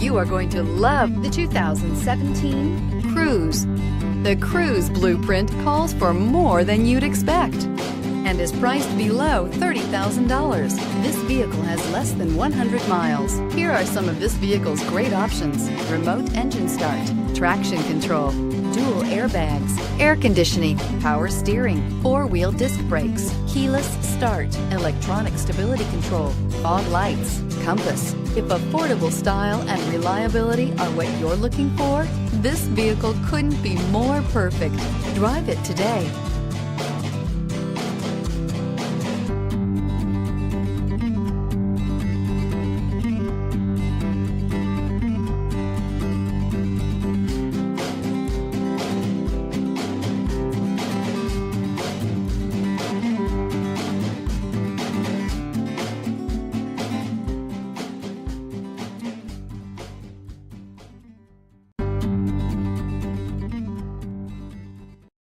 You are going to love the 2017 Cruze. The Cruze blueprint calls for more than you'd expect and is priced below $30,000. This vehicle has less than 100 miles. Here are some of this vehicle's great options: remote engine start, traction control, dual airbags, air conditioning, power steering, four-wheel disc brakes, keyless start, electronic stability control, fog lights, compass. If affordable style and reliability are what you're looking for, this vehicle couldn't be more perfect. Drive it today.